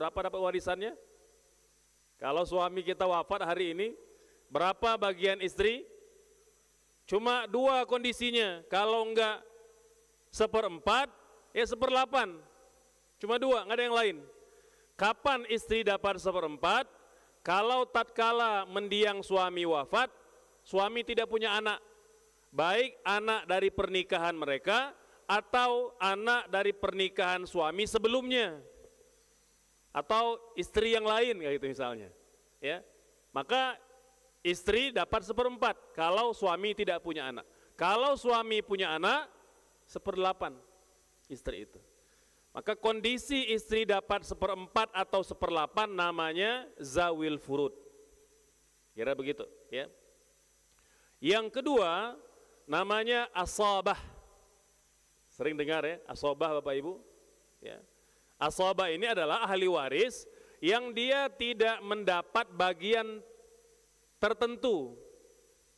berapa dapat warisannya? Kalau suami kita wafat hari ini, berapa bagian istri? Cuma 2 kondisinya, kalau enggak 1/4, ya 1/8. Cuma 2, enggak ada yang lain. Kapan istri dapat 1/4? Kalau tatkala mendiang suami wafat, suami tidak punya anak. Baik anak dari pernikahan mereka, atau anak dari pernikahan suami sebelumnya. Atau istri yang lain kayak gitu misalnya, ya. Maka istri dapat 1/4 kalau suami tidak punya anak. Kalau suami punya anak, 1/8 istri itu. Maka kondisi istri dapat 1/4 atau 1/8 namanya zawil furud. Kira begitu, ya. Yang kedua namanya asabah. Sering dengar ya, asabah Bapak Ibu, ya. Asabah ini adalah ahli waris yang dia tidak mendapat bagian tertentu.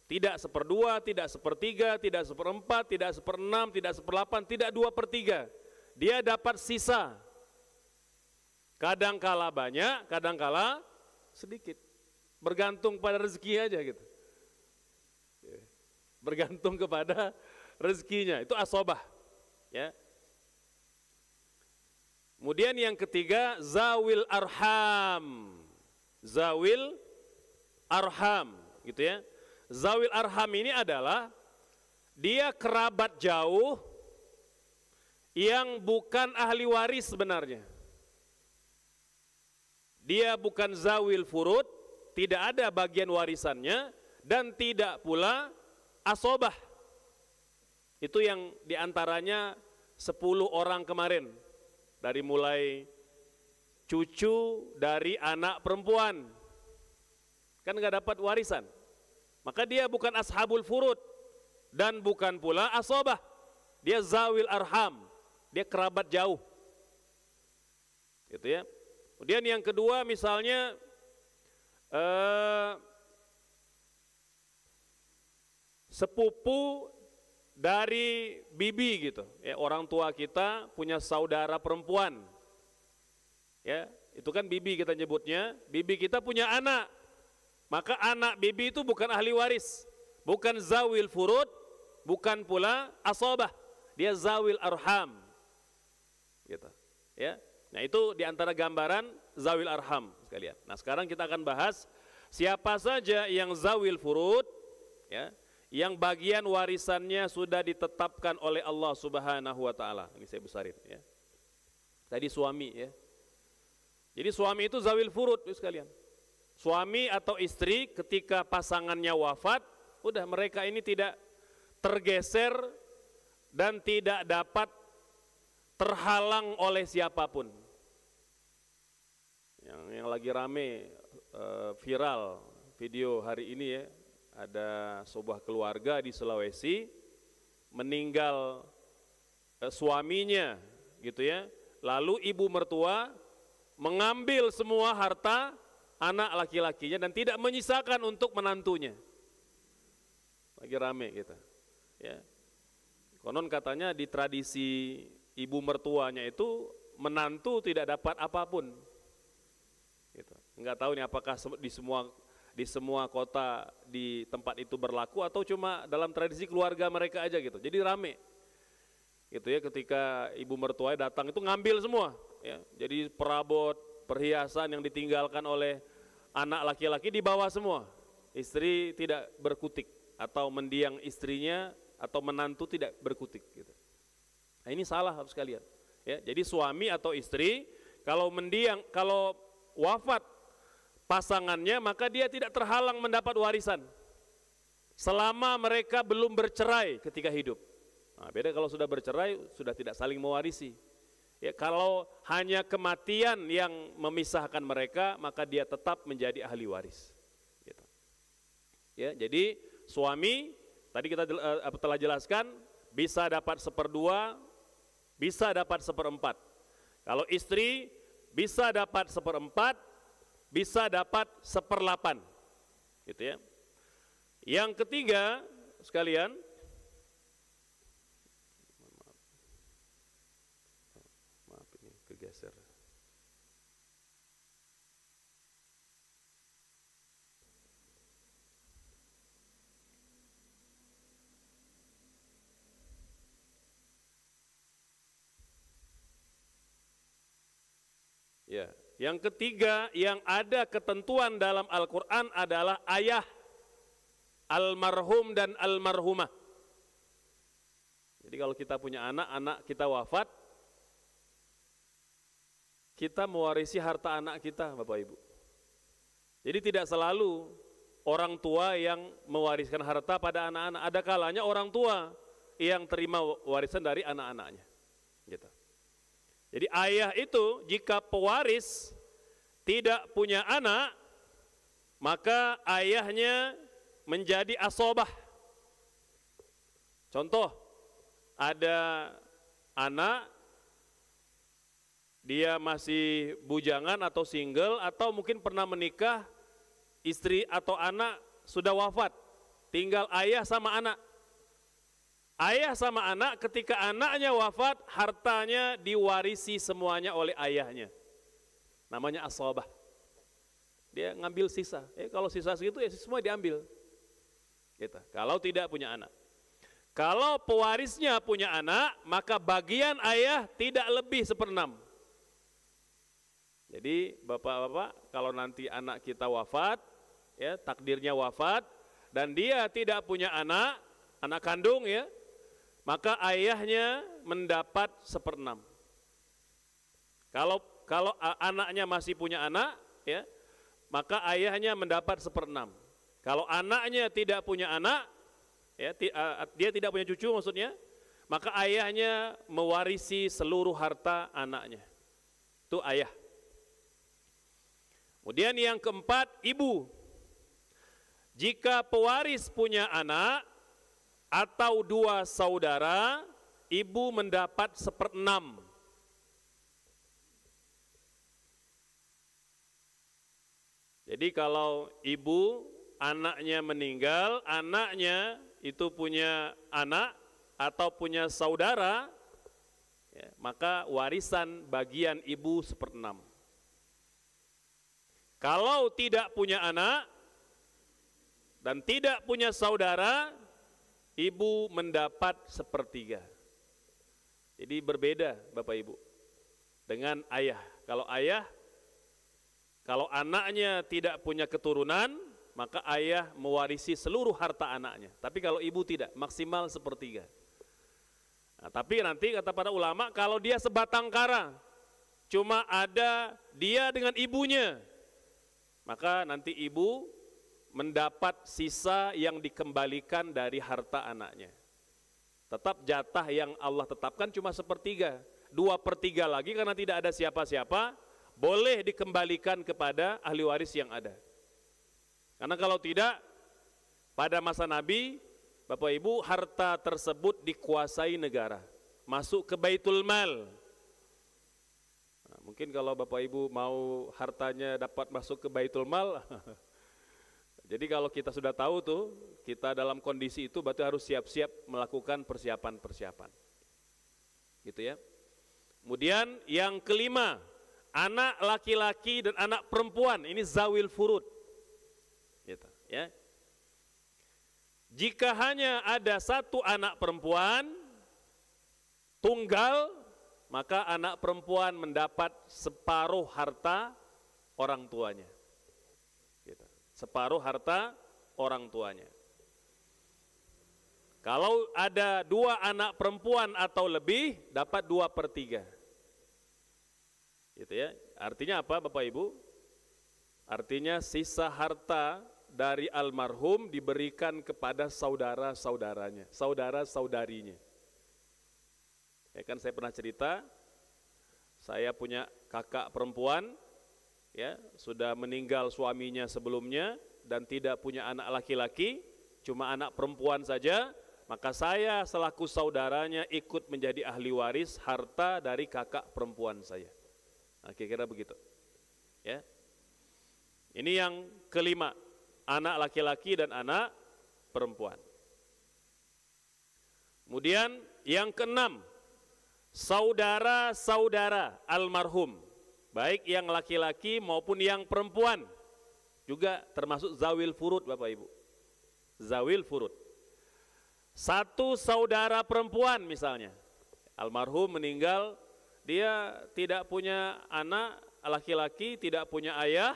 Tidak 1/2, tidak 1/3, tidak 1/4, tidak 1/6, tidak 1/8, tidak 2/3. Dia dapat sisa. Kadangkala banyak, kadangkala sedikit. Bergantung pada rezeki aja gitu. Bergantung kepada rezekinya, itu asabah, ya. Kemudian yang ketiga zawil arham. Zawil arham, gitu ya. Zawil arham ini adalah dia kerabat jauh yang bukan ahli waris sebenarnya. Dia bukan zawil furud, tidak ada bagian warisannya, dan tidak pula asobah. Itu yang diantaranya 10 orang kemarin. Dari mulai cucu dari anak perempuan, kan nggak dapat warisan. Maka dia bukan ashabul furud dan bukan pula asobah. Dia zawil arham, dia kerabat jauh, gitu ya. Kemudian yang kedua misalnya sepupu dari bibi gitu, ya, orang tua kita punya saudara perempuan, ya, itu kan bibi kita nyebutnya. Bibi kita punya anak, maka anak bibi itu bukan ahli waris, bukan zawil furud, bukan pula asobah, dia zawil arham, gitu, ya. Nah itu diantara gambaran zawil arham sekalian. Nah sekarang kita akan bahas siapa saja yang zawil furud, ya, yang bagian warisannya sudah ditetapkan oleh Allah Subhanahu wa taala. Ini saya besarin, ya. Tadi suami, ya. Jadi suami itu zawil furud sekalian. Suami atau istri ketika pasangannya wafat, udah mereka ini tidak tergeser dan tidak dapat terhalang oleh siapapun. Yang lagi rame viral video hari ini, ya. Ada sebuah keluarga di Sulawesi meninggal suaminya, gitu ya. Lalu ibu mertua mengambil semua harta anak laki-lakinya dan tidak menyisakan untuk menantunya. Lagi rame gitu, ya. Konon katanya di tradisi ibu mertuanya itu menantu tidak dapat apapun, gitu. Enggak tahu nih apakah di semua kota di tempat itu berlaku atau cuma dalam tradisi keluarga mereka aja gitu. Jadi rame, gitu ya, ketika ibu mertua datang itu ngambil semua, ya. Jadi perabot, perhiasan yang ditinggalkan oleh anak laki-laki dibawa semua. Istri tidak berkutik atau mendiang istrinya atau menantu tidak berkutik, gitu. Nah ini salah harus kalian, ya. Jadi suami atau istri kalau mendiang, kalau wafat pasangannya, maka dia tidak terhalang mendapat warisan selama mereka belum bercerai ketika hidup. Nah, beda kalau sudah bercerai, sudah tidak saling mewarisi. Ya, kalau hanya kematian yang memisahkan mereka, maka dia tetap menjadi ahli waris. Gitu. Ya, jadi suami tadi kita telah jelaskan bisa dapat 1/2, bisa dapat 1/4. Kalau istri bisa dapat 1/4, bisa dapat 1/8, gitu ya. Yang ketiga sekalian, maaf ini kegeser. Ya. Yang ketiga yang ada ketentuan dalam Al-Quran adalah ayah almarhum dan almarhumah. Jadi kalau kita punya anak, anak kita wafat, kita mewarisi harta anak kita, Bapak Ibu. Jadi tidak selalu orang tua yang mewariskan harta pada anak-anak. Ada kalanya orang tua yang terima warisan dari anak-anaknya. Gitu. Jadi ayah itu jika pewaris tidak punya anak, maka ayahnya menjadi asobah. Contoh, ada anak, dia masih bujangan atau single, atau mungkin pernah menikah, istri atau anak sudah wafat, tinggal ayah sama anak. Ayah sama anak, ketika anaknya wafat, hartanya diwarisi semuanya oleh ayahnya. Namanya asobah. Dia ngambil sisa. Kalau sisa segitu ya semua diambil. Gitu. Kalau tidak punya anak. Kalau pewarisnya punya anak, maka bagian ayah tidak lebih 1/6. Jadi bapak-bapak, kalau nanti anak kita wafat, ya takdirnya wafat, dan dia tidak punya anak, anak kandung ya, maka ayahnya mendapat 1/6. Kalau anaknya masih punya anak, ya, maka ayahnya mendapat 1/6. Kalau anaknya tidak punya anak, ya, dia tidak punya cucu maksudnya, maka ayahnya mewarisi seluruh harta anaknya. Itu ayah. Kemudian yang keempat, ibu. Jika pewaris punya anak atau 2 saudara, ibu mendapat 1/6. Jadi kalau ibu anaknya meninggal, anaknya itu punya anak atau punya saudara, ya, maka warisan bagian ibu 1/6. Kalau tidak punya anak dan tidak punya saudara, ibu mendapat 1/3. Jadi berbeda Bapak Ibu dengan ayah. Kalau anaknya tidak punya keturunan, maka ayah mewarisi seluruh harta anaknya. Tapi kalau ibu tidak, maksimal 1/3. Nah, tapi nanti kata para ulama, kalau dia sebatang kara, cuma ada dia dengan ibunya, maka nanti ibu mendapat sisa yang dikembalikan dari harta anaknya. Tetap jatah yang Allah tetapkan cuma 1/3. 2/3 lagi karena tidak ada siapa-siapa, boleh dikembalikan kepada ahli waris yang ada. Karena kalau tidak, pada masa Nabi, Bapak Ibu, harta tersebut dikuasai negara, masuk ke Baitul Mal. Nah, mungkin kalau Bapak Ibu mau hartanya dapat masuk ke Baitul Mal, jadi kalau kita sudah tahu tuh, kita dalam kondisi itu berarti harus siap-siap melakukan persiapan-persiapan. Gitu ya. Kemudian yang kelima, anak laki-laki dan anak perempuan, ini zawil furud. Gitu, ya. Jika hanya ada 1 anak perempuan tunggal, maka anak perempuan mendapat separuh harta orang tuanya. Gitu. Separuh harta orang tuanya. Kalau ada 2 anak perempuan atau lebih, dapat 2/3. Gitu ya. Artinya apa Bapak Ibu? Artinya sisa harta dari almarhum diberikan kepada saudara-saudaranya, saudara-saudarinya. Ya kan saya pernah cerita, saya punya kakak perempuan, ya sudah meninggal suaminya sebelumnya dan tidak punya anak laki-laki, cuma anak perempuan saja, maka saya selaku saudaranya ikut menjadi ahli waris harta dari kakak perempuan saya. Nah, kira-kira begitu. Ya. Ini yang kelima, anak laki-laki dan anak perempuan. Kemudian yang keenam, saudara-saudara almarhum, baik yang laki-laki maupun yang perempuan, juga termasuk zawil furud Bapak Ibu. Zawil furud. 1 saudara perempuan misalnya, almarhum meninggal, dia tidak punya anak laki-laki, tidak punya ayah,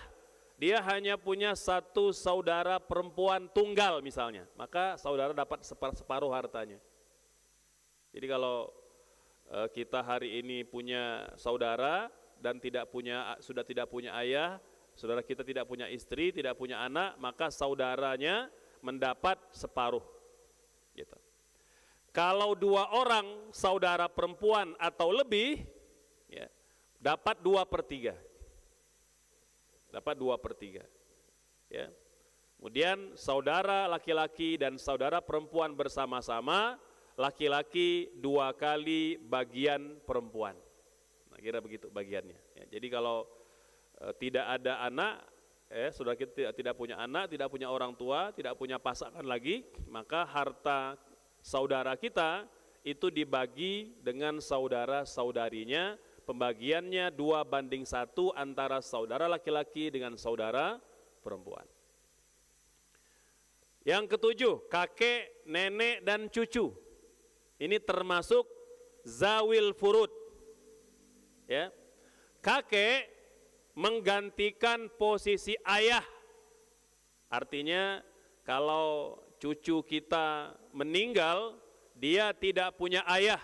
dia hanya punya satu saudara perempuan tunggal misalnya, maka saudara dapat separuh hartanya. Jadi kalau kita hari ini punya saudara dan sudah tidak punya ayah, saudara kita tidak punya istri, tidak punya anak, maka saudaranya mendapat separuh. Gitu. Kalau 2 orang saudara perempuan atau lebih, ya, dapat 2/3. Dapat 2/3. Ya. Kemudian saudara laki-laki dan saudara perempuan bersama-sama, laki-laki 2 kali bagian perempuan. Nah, kira begitu bagiannya. Ya, jadi kalau tidak ada anak, saudara kita tidak punya anak, tidak punya orang tua, tidak punya pasangan lagi, maka harta saudara kita itu dibagi dengan saudara-saudarinya. Pembagiannya 2/1 antara saudara laki-laki dengan saudara perempuan. Yang ketujuh, kakek, nenek, dan cucu. Ini termasuk zawil furud. Ya. Kakek menggantikan posisi ayah. Artinya kalau cucu kita meninggal, dia tidak punya ayah.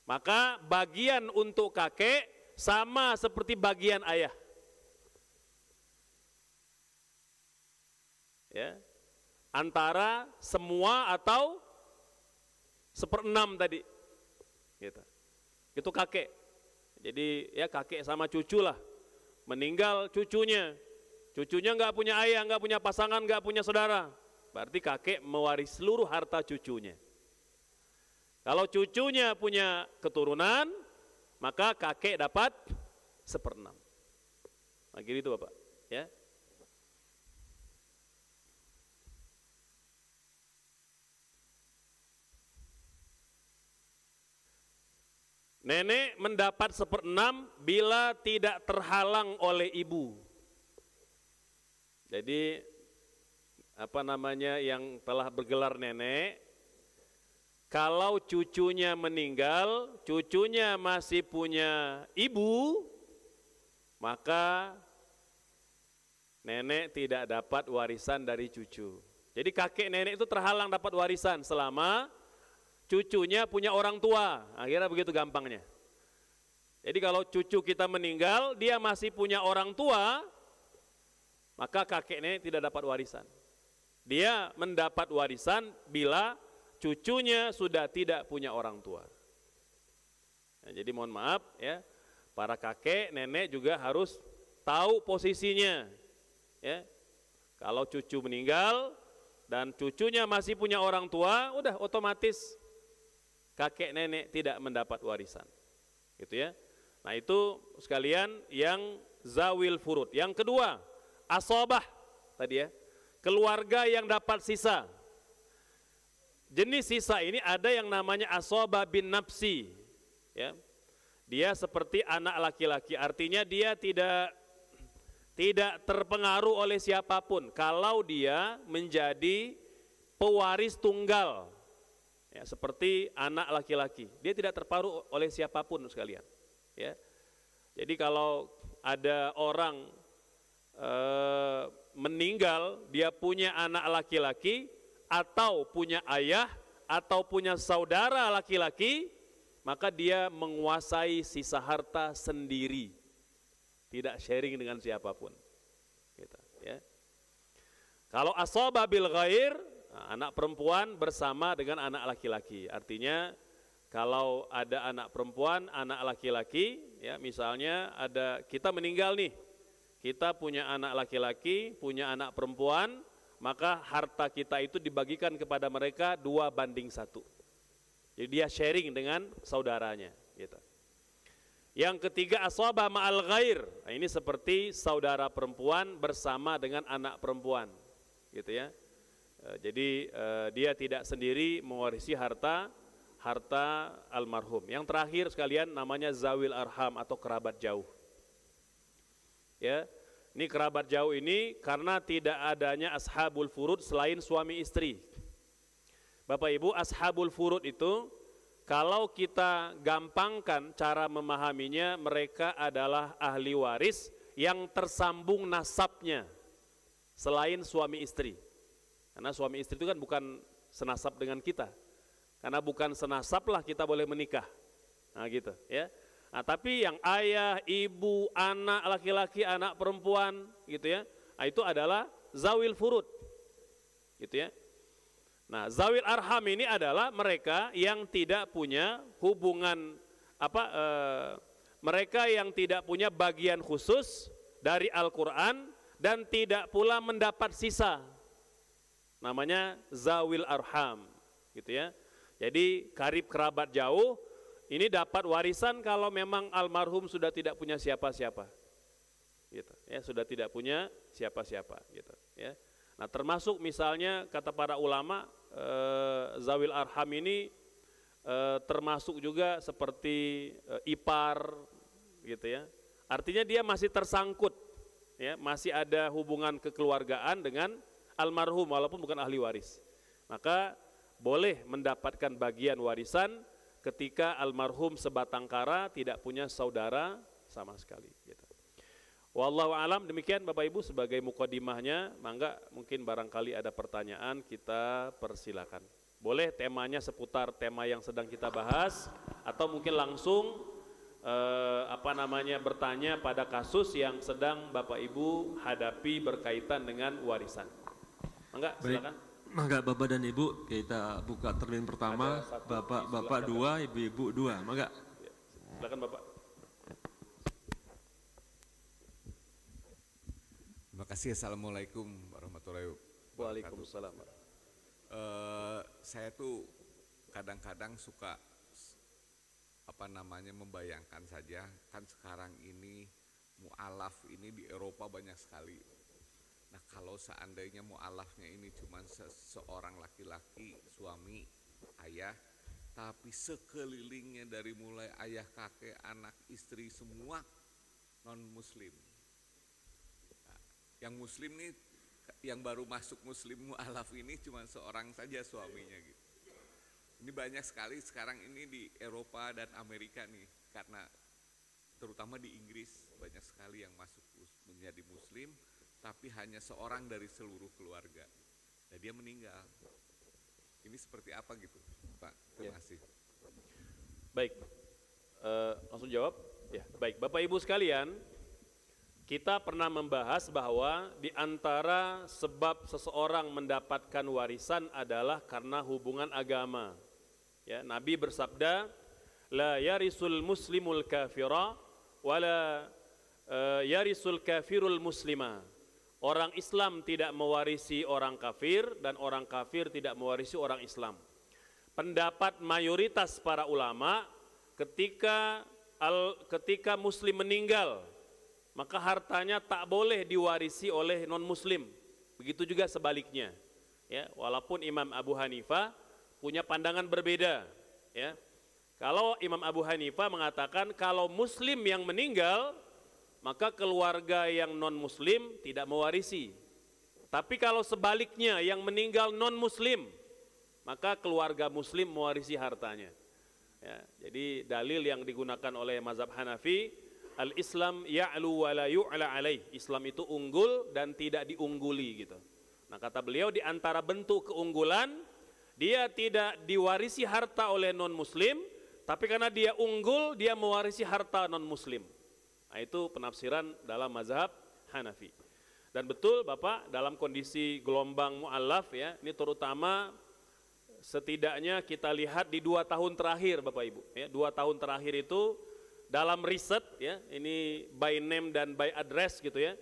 Maka bagian untuk kakek sama seperti bagian ayah. Ya. Antara semua atau 1/6 tadi. Gitu. Itu kakek. Jadi ya kakek sama cucu lah. Meninggal cucunya. Cucunya nggak punya ayah, nggak punya pasangan, nggak punya saudara. Berarti kakek mewaris seluruh harta cucunya. Kalau cucunya punya keturunan, maka kakek dapat 1/6. Nah, gitu Bapak, ya. Nenek mendapat 1/6 bila tidak terhalang oleh ibu. Jadi yang telah bergelar nenek, kalau cucunya meninggal, cucunya masih punya ibu, maka nenek tidak dapat warisan dari cucu. Jadi kakek nenek itu terhalang dapat warisan selama cucunya punya orang tua. Akhirnya begitu gampangnya. Jadi kalau cucu kita meninggal, dia masih punya orang tua, maka kakek nenek tidak dapat warisan. Dia mendapat warisan bila cucunya sudah tidak punya orang tua. Nah, jadi mohon maaf ya, para kakek nenek juga harus tahu posisinya. Ya, kalau cucu meninggal dan cucunya masih punya orang tua, udah otomatis kakek nenek tidak mendapat warisan. Gitu ya. Nah itu sekalian yang zawil furud. Yang kedua, asobah tadi ya, keluarga yang dapat sisa. Jenis sisa ini ada yang namanya asobah bin nafsi, ya. Dia seperti anak laki-laki, artinya dia tidak terpengaruh oleh siapapun kalau dia menjadi pewaris tunggal, ya, seperti anak laki-laki. Dia tidak terpengaruh oleh siapapun sekalian, ya. Jadi kalau ada orang meninggal, dia punya anak laki-laki atau punya ayah atau punya saudara laki-laki, maka dia menguasai sisa harta sendiri, tidak sharing dengan siapapun. Gitu, ya. Kalau asoba bil ghair, anak perempuan bersama dengan anak laki-laki, artinya kalau ada anak perempuan, anak laki-laki, ya misalnya kita meninggal nih, kita punya anak laki-laki, punya anak perempuan, maka harta kita itu dibagikan kepada mereka 2/1. Jadi dia sharing dengan saudaranya. Gitu. Yang ketiga, asobah ma'al ghair. Nah, ini seperti saudara perempuan bersama dengan anak perempuan. Gitu ya. Jadi dia tidak sendiri mewarisi harta almarhum. Yang terakhir sekalian namanya zawil arham atau kerabat jauh. Ya. Ini kerabat jauh ini karena tidak adanya ashabul furud selain suami istri. Bapak Ibu, ashabul furud itu kalau kita gampangkan cara memahaminya, mereka adalah ahli waris yang tersambung nasabnya selain suami istri. Karena suami istri itu kan bukan senasab dengan kita. Karena bukan senasab lah kita boleh menikah. Nah gitu ya. Nah, tapi yang ayah, ibu, anak laki-laki, anak perempuan gitu ya. Nah, itu adalah zawil furud. Gitu ya. Nah, zawil arham ini adalah mereka yang tidak punya hubungan mereka yang tidak punya bagian khusus dari Al-Qur'an dan tidak pula mendapat sisa. Namanya zawil arham, gitu ya. Jadi karib kerabat jauh ini dapat warisan kalau memang almarhum sudah tidak punya siapa-siapa, gitu ya, sudah tidak punya siapa-siapa, gitu ya. Nah, termasuk misalnya kata para ulama zawil arham ini termasuk juga seperti ipar, gitu ya. Artinya dia masih tersangkut, ya, masih ada hubungan kekeluargaan dengan almarhum walaupun bukan ahli waris. Maka boleh mendapatkan bagian warisan ketika almarhum sebatang kara tidak punya saudara sama sekali, gitu. Wallahu alam, demikian Bapak Ibu sebagai mukadimahnya. Mangga mungkin barangkali ada pertanyaan, kita persilakan. Boleh temanya seputar tema yang sedang kita bahas atau mungkin langsung bertanya pada kasus yang sedang Bapak Ibu hadapi berkaitan dengan warisan. Mangga silakan. Mangga Bapak dan Ibu, kita buka termin pertama. Bapak dua, Ibu dua. Mangga. Ya, silakan Bapak. Terima kasih. Assalamualaikum warahmatullahi wabarakatuh. Waalaikumsalam. Saya tuh kadang-kadang suka membayangkan saja, kan sekarang ini mu'alaf ini di Eropa banyak sekali. Nah, kalau seandainya mu'alafnya ini cuma seorang laki-laki, suami, ayah, tapi sekelilingnya dari mulai ayah, kakek, anak, istri semua non-muslim. Nah, yang muslim nih, yang baru masuk muslim mu'alaf ini cuma seorang saja suaminya gitu. Ini banyak sekali sekarang ini di Eropa dan Amerika nih, karena terutama di Inggris banyak sekali yang masuk menjadi muslim, tapi hanya seorang dari seluruh keluarga. Nah, dia meninggal. Ini seperti apa gitu, Pak? Terima kasih. Baik, langsung jawab. Ya, baik, Bapak Ibu sekalian, kita pernah membahas bahwa di antara sebab seseorang mendapatkan warisan adalah karena hubungan agama. Ya, Nabi bersabda, la yarisul muslimul kafira wala yarisul kafirul muslima. Orang Islam tidak mewarisi orang kafir dan orang kafir tidak mewarisi orang Islam. Pendapat mayoritas para ulama ketika muslim meninggal, maka hartanya tak boleh diwarisi oleh non-muslim. Begitu juga sebaliknya. Ya, walaupun Imam Abu Hanifah punya pandangan berbeda. Ya, kalau Imam Abu Hanifah mengatakan kalau muslim yang meninggal, maka keluarga yang non-muslim tidak mewarisi. Tapi kalau sebaliknya yang meninggal non-muslim, maka keluarga muslim mewarisi hartanya. Ya, jadi dalil yang digunakan oleh mazhab Hanafi, al-Islam ya'lu wa la yu'la alaih. Islam itu unggul dan tidak diungguli gitu. Nah, kata beliau di antara bentuk keunggulan, dia tidak diwarisi harta oleh non-muslim, tapi karena dia unggul, dia mewarisi harta non-muslim. Nah, itu penafsiran dalam mazhab Hanafi. Dan betul Bapak, dalam kondisi gelombang mu'allaf ya, ini terutama setidaknya kita lihat di 2 tahun terakhir Bapak Ibu. Ya, 2 tahun terakhir itu dalam riset ya, ini by name dan by address gitu ya,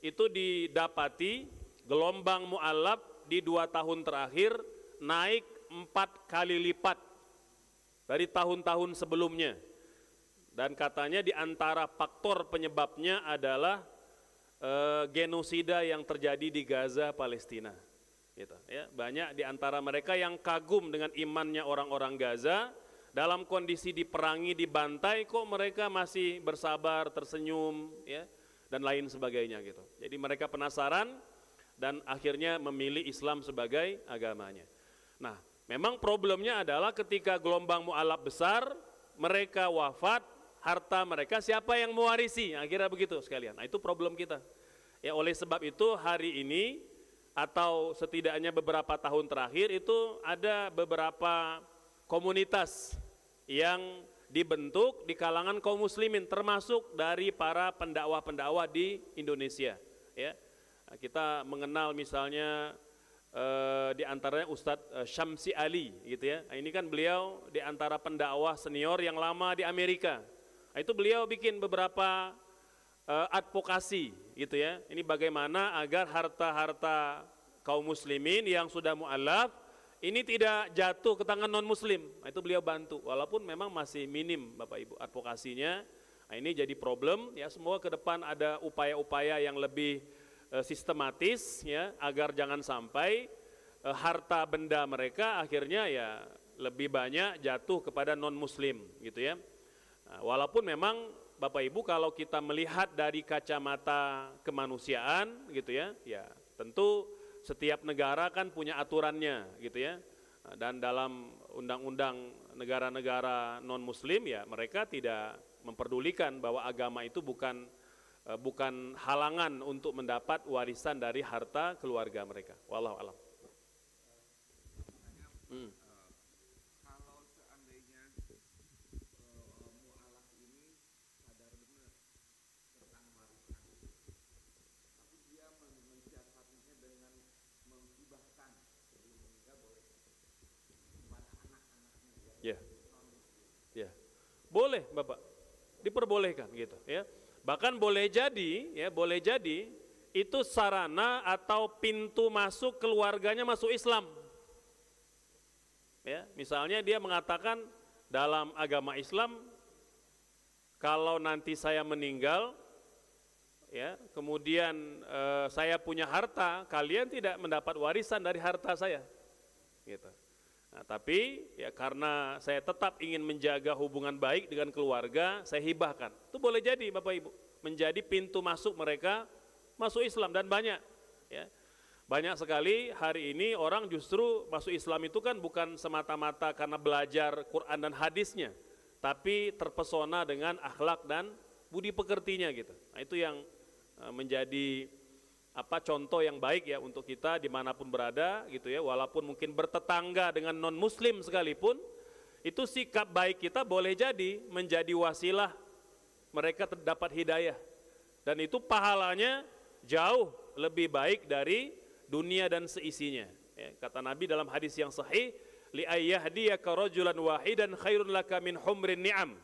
itu didapati gelombang mu'allaf di 2 tahun terakhir naik 4 kali lipat dari tahun-tahun sebelumnya. Dan katanya di antara faktor penyebabnya adalah genosida yang terjadi di Gaza, Palestina. Gitu, ya. Banyak di antara mereka yang kagum dengan imannya orang-orang Gaza, dalam kondisi diperangi, dibantai, kok mereka masih bersabar, tersenyum, ya, dan lain sebagainya gitu. Jadi mereka penasaran dan akhirnya memilih Islam sebagai agamanya. Nah, Memang problemnya adalah ketika gelombang mu'alaf besar, mereka wafat, harta mereka siapa yang mewarisi? Akhirnya begitu sekalian. Nah, itu problem kita. Ya, oleh sebab itu hari ini atau setidaknya beberapa tahun terakhir itu ada beberapa komunitas yang dibentuk di kalangan kaum muslimin, termasuk dari para pendakwah-pendakwah di Indonesia. Ya, nah, kita mengenal misalnya di antaranya Ustadz Syamsi Ali, gitu ya. Nah, ini kan beliau di antara pendakwah senior yang lama di Amerika. Nah, itu beliau bikin beberapa advokasi, gitu ya. Ini bagaimana agar harta-harta kaum muslimin yang sudah mu'alaf ini tidak jatuh ke tangan non muslim. Nah, itu beliau bantu, walaupun memang masih minim Bapak Ibu advokasinya. Nah, ini jadi problem ya, semua ke depan ada upaya-upaya yang lebih sistematis ya, agar jangan sampai harta benda mereka akhirnya ya lebih banyak jatuh kepada non muslim, gitu ya. Nah, walaupun memang Bapak Ibu kalau kita melihat dari kacamata kemanusiaan, gitu ya, ya tentu setiap negara kan punya aturannya, gitu ya. Dan dalam undang-undang negara-negara non muslim ya mereka tidak memperdulikan bahwa agama itu bukan halangan untuk mendapat warisan dari harta keluarga mereka. Wallahu a'lam. Kalau seandainya mu'alaf ini sadar benar tentang warisan, tapi dia mensiasatinya dengan menghibahkan sebelum meninggal boleh kepada anak-anaknya. Ya, ya, boleh Bapak, diperbolehkan gitu ya. Bahkan boleh jadi ya, boleh jadi itu sarana atau pintu masuk keluarganya masuk Islam. Ya, misalnya dia mengatakan dalam agama Islam kalau nanti saya meninggal ya, kemudian saya punya harta, kalian tidak mendapat warisan dari harta saya. Gitu. Nah, tapi ya karena saya tetap ingin menjaga hubungan baik dengan keluarga, saya hibahkan. Itu boleh jadi Bapak Ibu, menjadi pintu masuk mereka masuk Islam. Dan banyak ya, banyak sekali hari ini orang justru masuk Islam itu kan bukan semata-mata karena belajar Quran dan hadisnya, tapi terpesona dengan akhlak dan budi pekertinya gitu. Nah, itu yang menjadi contoh yang baik ya untuk kita dimanapun berada gitu ya, walaupun mungkin bertetangga dengan non muslim sekalipun, itu sikap baik kita boleh jadi menjadi wasilah mereka terdapat hidayah, dan itu pahalanya jauh lebih baik dari dunia dan seisinya ya. Kata Nabi dalam hadis yang sahih, li ayyahdiyaka rajulan wahidan khairun laka min humrin ni'am.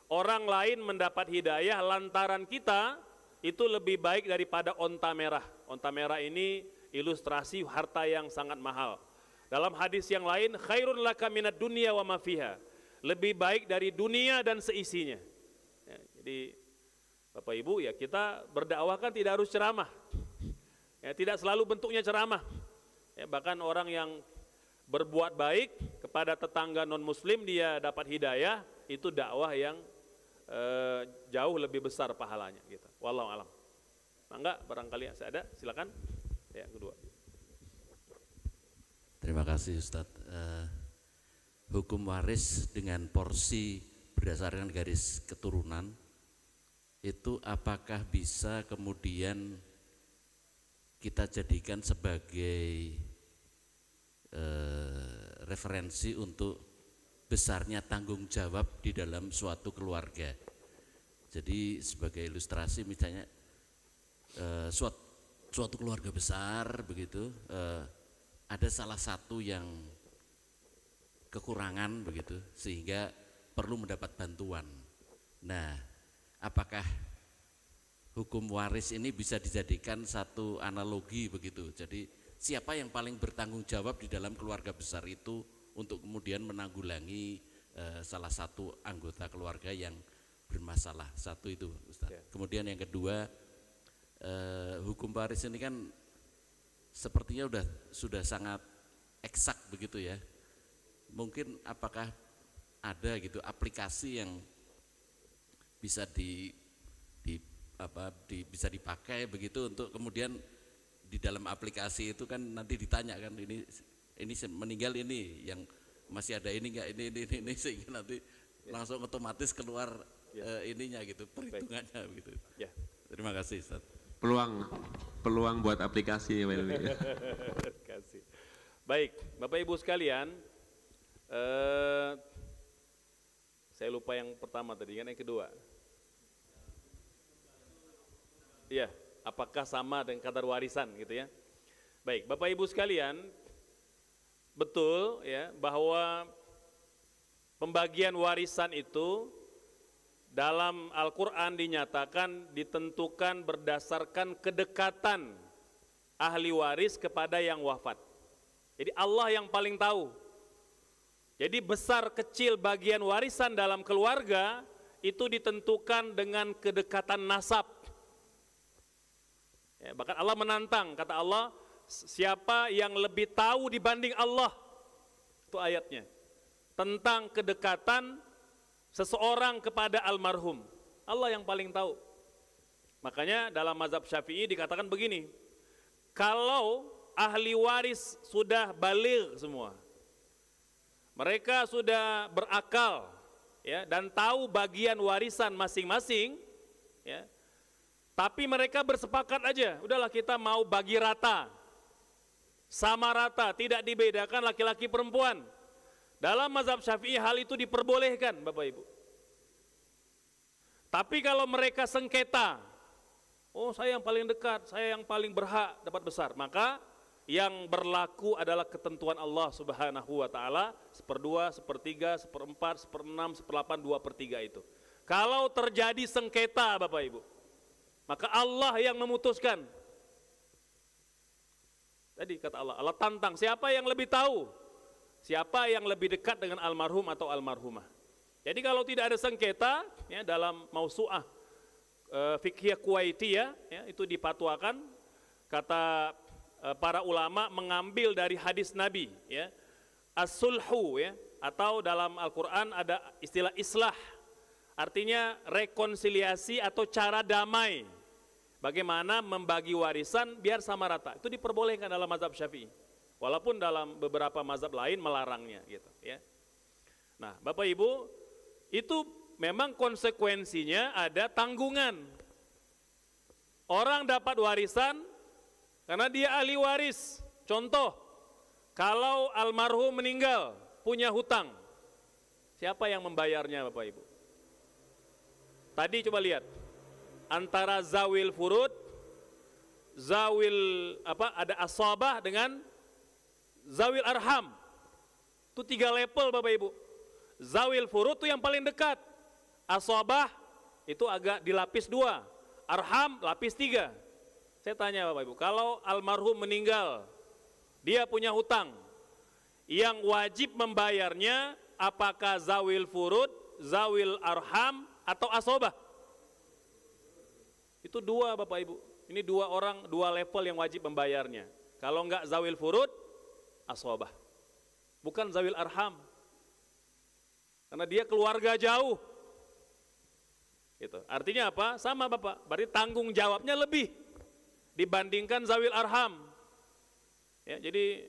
Orang lain mendapat hidayah lantaran kita itu lebih baik daripada onta merah. Onta merah ini ilustrasi harta yang sangat mahal. Dalam hadis yang lain, khairun laka minad dunya wa ma fiha. Lebih baik dari dunia dan seisinya. Ya, jadi Bapak Ibu ya, kita berdakwah kan tidak harus ceramah. Ya, tidak selalu bentuknya ceramah. Ya, bahkan orang yang berbuat baik kepada tetangga non muslim dia dapat hidayah, itu dakwah yang jauh lebih besar pahalanya gitu. Wallahu alam. Mangga barangkali saya ada, silakan. Ya, yang kedua. Terima kasih Ustadz. Hukum waris dengan porsi berdasarkan garis keturunan itu apakah bisa kemudian kita jadikan sebagai referensi untuk besarnya tanggung jawab di dalam suatu keluarga. Jadi sebagai ilustrasi misalnya suatu keluarga besar begitu, ada salah satu yang kekurangan begitu sehingga perlu mendapat bantuan. Nah, apakah hukum waris ini bisa dijadikan satu analogi begitu? Jadi siapa yang paling bertanggung jawab di dalam keluarga besar itu untuk kemudian menanggulangi salah satu anggota keluarga yang bermasalah. Satu itu Ustaz. Ya. Kemudian yang kedua, hukum waris ini kan sepertinya sudah sangat eksak begitu ya. Mungkin apakah ada gitu aplikasi yang bisa bisa dipakai begitu untuk kemudian di dalam aplikasi itu kan nanti ditanya kan ini ini meninggal ini yang masih ada ini enggak ini sehingga nanti langsung otomatis keluar ininya gitu, perhitungannya gitu. Ya. Terima kasih Ustaz. Peluang buat aplikasi ya Pak Ilmi. Kasih. Baik, Bapak Ibu sekalian, saya lupa yang pertama tadi, kan yang kedua. Iya, apakah sama dengan kadar warisan gitu ya. Baik, Bapak Ibu sekalian, betul ya bahwa pembagian warisan itu dalam Al-Quran dinyatakan ditentukan berdasarkan kedekatan ahli waris kepada yang wafat. Jadi Allah yang paling tahu. Jadi besar kecil bagian warisan dalam keluarga itu ditentukan dengan kedekatan nasab. Ya, bahkan Allah menantang, kata Allah, siapa yang lebih tahu dibanding Allah, itu ayatnya, tentang kedekatan seseorang kepada almarhum. Allah yang paling tahu. Makanya dalam mazhab Syafi'i dikatakan begini, kalau ahli waris sudah baligh semua, mereka sudah berakal ya, dan tahu bagian warisan masing-masing ya, tapi mereka bersepakat aja, udahlah kita mau bagi rata, sama rata, tidak dibedakan laki-laki perempuan. Dalam mazhab Syafi'i hal itu diperbolehkan Bapak Ibu. Tapi kalau mereka sengketa, oh saya yang paling dekat, saya yang paling berhak dapat besar, maka yang berlaku adalah ketentuan Allah Subhanahu wa Ta'ala, 1/2, 1/3, 1/4, 1/6, 1/8, 2/3 itu. Kalau terjadi sengketa Bapak Ibu, maka Allah yang memutuskan. Tadi kata Allah, Allah tantang, siapa yang lebih tahu? Siapa yang lebih dekat dengan almarhum atau almarhumah? Jadi kalau tidak ada sengketa, ya, dalam mausu'ah fiqhiyah Kuwaitiyah, ya, itu dipatwakan, kata para ulama mengambil dari hadis Nabi, ya, as-sulhu, ya, atau dalam Al-Quran ada istilah islah, artinya rekonsiliasi atau cara damai. Bagaimana membagi warisan biar sama rata, itu diperbolehkan dalam mazhab Syafi'i, walaupun dalam beberapa mazhab lain melarangnya gitu ya. Nah Bapak Ibu, itu memang konsekuensinya ada tanggungan. Orang dapat warisan karena dia ahli waris. Contoh, kalau almarhum meninggal punya hutang, siapa yang membayarnya Bapak Ibu? Tadi coba lihat, antara zawil furud, ada asabah dengan zawil arham. Itu 3 level Bapak Ibu. Zawil furud itu yang paling dekat. Asabah itu agak dilapis 2. Arham lapis 3. Saya tanya Bapak Ibu, kalau almarhum meninggal, dia punya hutang, yang wajib membayarnya apakah zawil furud, zawil arham, atau asabah? Itu 2 Bapak Ibu. Ini 2 orang, 2 level yang wajib membayarnya. Kalau enggak zawil furud, asabah. Bukan zawil arham. Karena dia keluarga jauh. Gitu. Artinya apa? Sama Bapak. Berarti tanggung jawabnya lebih dibandingkan zawil arham. Ya, jadi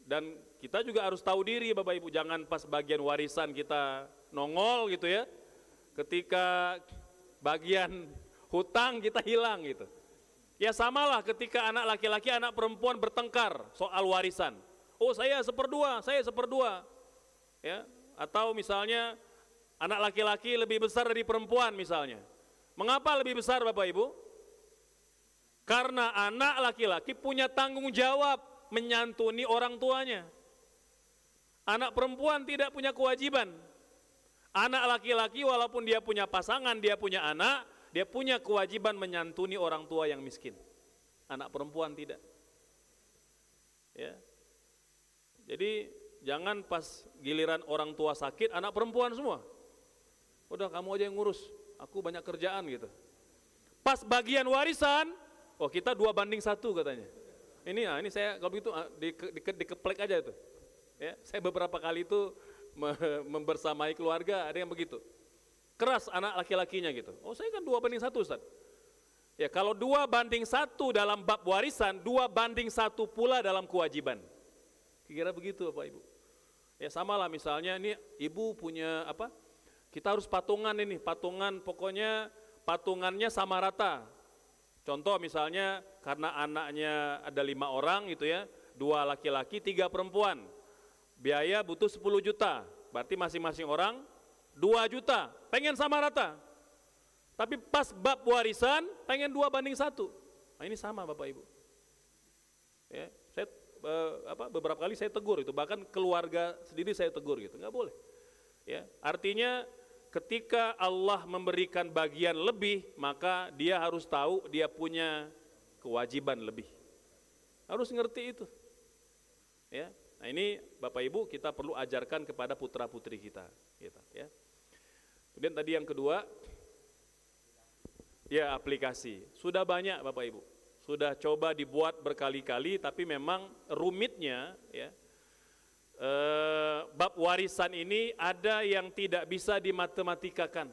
dan kita juga harus tahu diri Bapak Ibu, jangan pas bagian warisan kita nongol gitu ya. Ketika bagian hutang kita hilang gitu. Ya samalah ketika anak laki-laki, anak perempuan bertengkar soal warisan. Oh saya 1/2, saya 1/2. Ya, atau misalnya anak laki-laki lebih besar dari perempuan misalnya. Mengapa lebih besar Bapak Ibu? Karena anak laki-laki punya tanggung jawab menyantuni orang tuanya. Anak perempuan tidak punya kewajiban. Anak laki-laki walaupun dia punya pasangan, dia punya anak, dia punya kewajiban menyantuni orang tua yang miskin. Anak perempuan tidak. Ya. Jadi jangan pas giliran orang tua sakit, anak perempuan semua. Udah kamu aja yang ngurus, aku banyak kerjaan gitu. Pas bagian warisan, oh kita 2/1 katanya. Ini saya kalau begitu dikeplek aja itu. Ya, saya beberapa kali itu membersamai keluarga, ada yang begitu. Keras anak laki-lakinya gitu. Oh saya kan 2/1 Ustaz. Ya kalau 2/1 dalam bab warisan, 2/1 pula dalam kewajiban. Kira begitu Bapak Ibu. Ya sama lah misalnya ini ibu punya apa, kita harus patungan ini, patungan pokoknya patungannya sama rata. Contoh misalnya karena anaknya ada 5 orang gitu ya, 2 laki-laki 3 perempuan, biaya butuh 10 juta, berarti masing-masing orang 2 juta, pengen sama rata. Tapi pas bab warisan pengen 2:1. Nah ini sama Bapak Ibu. Ya, saya beberapa kali saya tegur itu, bahkan keluarga sendiri saya tegur gitu, nggak boleh. Ya, artinya ketika Allah memberikan bagian lebih, maka dia harus tahu dia punya kewajiban lebih. Harus ngerti itu. Ya, nah ini Bapak Ibu kita perlu ajarkan kepada putra putri kita, gitu, ya. Kemudian tadi yang kedua, ya aplikasi. Sudah banyak Bapak Ibu. Sudah coba dibuat berkali-kali, tapi memang rumitnya ya, bab warisan ini ada yang tidak bisa dimatematika,kan,